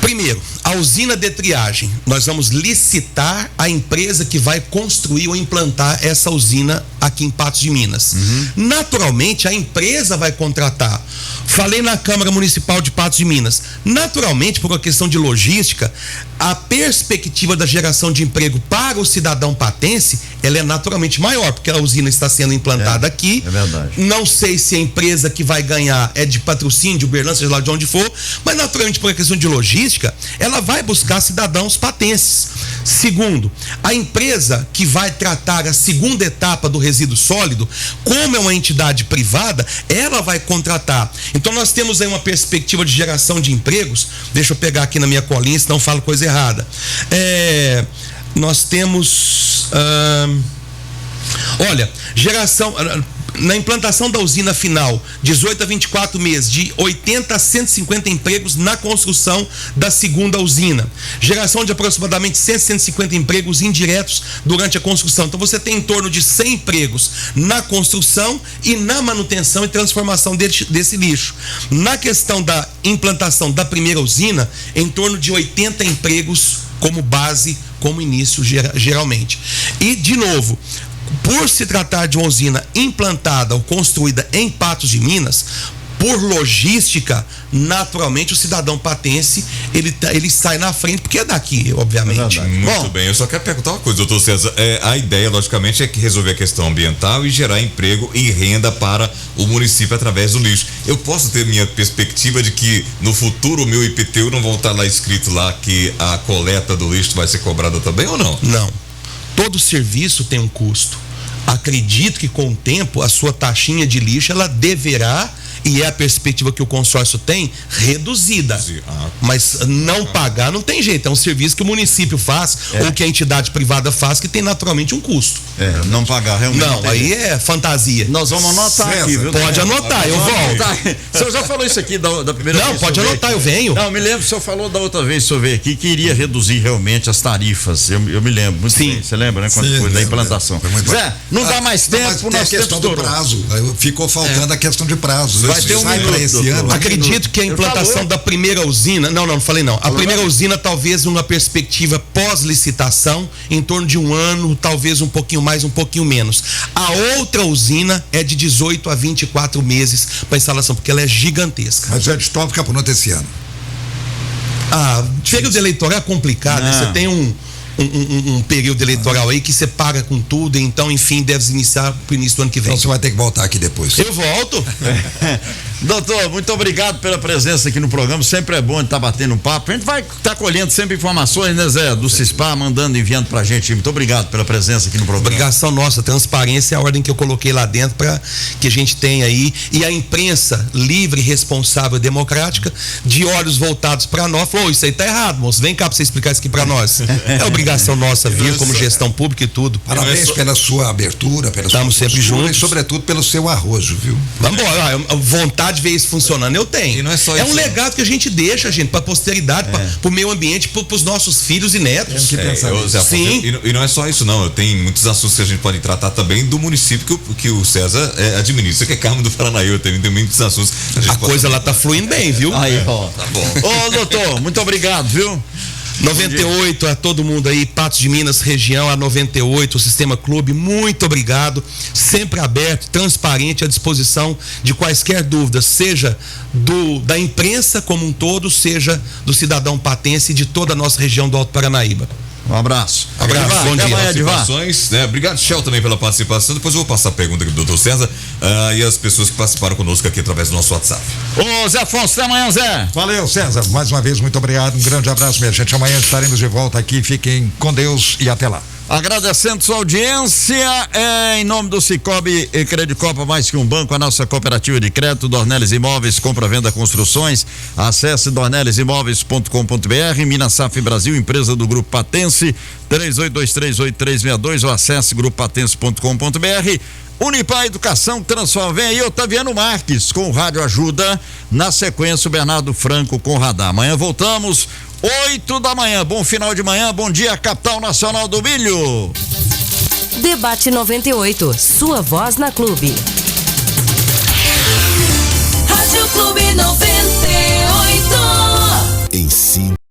Primeiro, a usina de triagem. Nós vamos licitar a empresa que vai construir ou implantar essa usina aqui em Patos de Minas. Naturalmente, a empresa vai contratar. Falei na Câmara Municipal de Patos de Minas. Naturalmente, por uma questão de logística, a perspectiva da geração de emprego para o cidadão patense, ela é naturalmente maior, porque a usina está sendo implantada aqui. É verdade. Não sei se a empresa que vai ganhar é de patrocínio, de Uberlândia, seja lá de onde for, mas naturalmente, por uma questão de logística, ela vai buscar cidadãos patenses. Segundo, a empresa que vai tratar a segunda etapa do resíduo sólido, como é uma entidade privada, ela vai contratar. Então nós temos aí uma perspectiva de geração de empregos. Deixa eu pegar aqui na minha colinha, senão eu falo coisa errada. Nós temos... olha, geração... na implantação da usina final, 18 a 24 meses, de 80 a 150 empregos na construção da segunda usina. Geração de aproximadamente 150 empregos indiretos durante a construção. Então você tem em torno de 100 empregos na construção e na manutenção e transformação desse lixo. Na questão da implantação da primeira usina, em torno de 80 empregos como base, como início geralmente. E, de novo, por se tratar de uma usina implantada ou construída em Patos de Minas, por logística, naturalmente o cidadão patense, ele sai na frente, porque é daqui, obviamente. Muito bem, eu só quero perguntar uma coisa, doutor César. A ideia, logicamente, é que resolver a questão ambiental e gerar emprego e renda para o município através do lixo. Eu posso ter minha perspectiva de que no futuro o meu IPTU não vai estar lá escrito lá que a coleta do lixo vai ser cobrada também ou não? Não. Todo serviço tem um custo. Acredito que com o tempo a sua taxinha de lixo ela deverá, e é a perspectiva que o consórcio tem, reduzida. Mas não pagar não tem jeito, é um serviço que o município faz ou que a entidade privada faz, que tem naturalmente um custo. Não pagar realmente. Não, aí é fantasia. Nós vamos anotar aqui, viu? Pode anotar, eu volto. O senhor já falou isso aqui da primeira vez? Não, pode anotar, eu venho. Não, me lembro, o senhor falou da outra vez, o senhor veio aqui, que iria reduzir realmente as tarifas. Eu me lembro muito bem. Você lembra, né? Quando foi da implantação. Zé, não dá mais tempo, mas tem a questão do prazo. Ficou faltando a questão de prazo. Vai ter um minuto, esse ano. Acredito que a implantação da primeira usina, não falei não. A primeira usina talvez numa perspectiva pós-licitação, em torno de um ano, talvez um pouquinho mais, um pouquinho menos. A outra usina é de 18 a 24 meses para instalação, porque ela é gigantesca. Mas o edital fica pronto esse ano. Período eleitoral é complicado, você tem um período eleitoral aí que você paga com tudo, então, enfim, deve iniciar pro início do ano que vem. Então você vai ter que voltar aqui depois. Eu volto. Doutor, muito obrigado pela presença aqui no programa, sempre é bom estar batendo um papo. A gente vai estar colhendo sempre informações, né, Zé, do CISPAR, enviando pra gente. Muito obrigado pela presença aqui no programa. Obrigação nossa, transparência é a ordem que eu coloquei lá dentro para que a gente tenha aí, e a imprensa livre, responsável, democrática, de olhos voltados para nós, falou, isso aí tá errado, moço, vem cá pra você explicar isso aqui para nós. É obrigação nossa vir como gestão pública e tudo. Parabéns pela sua abertura, pela Estamos sua sempre juntos. E sobretudo pelo seu arrojo, viu? Vamos embora, vontade de ver isso funcionando, eu tenho. E não é só isso, um legado que a gente deixa, gente, pra posteridade, pro meio ambiente, pros nossos filhos e netos. Sim. E não é só isso, não. Tem muitos assuntos que a gente pode tratar também do município que o César administra, que é Carmo do Paranaíba, tem muitos assuntos. A coisa lá tá fluindo bem, viu? Aí, ó. Tá bom. Ô, doutor, muito obrigado, viu? 98 a todo mundo aí, Patos de Minas, região, a 98, o Sistema Clube, muito obrigado, sempre aberto, transparente, à disposição de quaisquer dúvidas, seja da imprensa como um todo, seja do cidadão patense e de toda a nossa região do Alto Paranaíba. Um abraço. Bom dia. Participações, né? Obrigado, Shell, também pela participação. Depois eu vou passar a pergunta aqui do doutor César e as pessoas que participaram conosco aqui através do nosso WhatsApp. Ô, Zé Afonso, até amanhã, Zé. Valeu, César. Mais uma vez, muito obrigado. Um grande abraço, minha gente. Amanhã estaremos de volta aqui. Fiquem com Deus e até lá. Agradecendo sua audiência, em nome do Cicobi e Credicopa, mais que um banco, a nossa cooperativa de crédito, Dornelles Imóveis, compra, venda, construções. Acesse dornellesimóveis.com.br, Minas Safra Brasil, empresa do Grupo Patense, 38238362 ou acesse grupopatense.com.br. Unipar Educação transforma. Vem aí Otaviano Marques com o Rádio Ajuda. Na sequência, o Bernardo Franco com o Radar. Amanhã voltamos, 8 da manhã. Bom final de manhã, bom dia, capital nacional do milho. Debate 98, sua voz na Clube. Rádio Clube 98. Ensino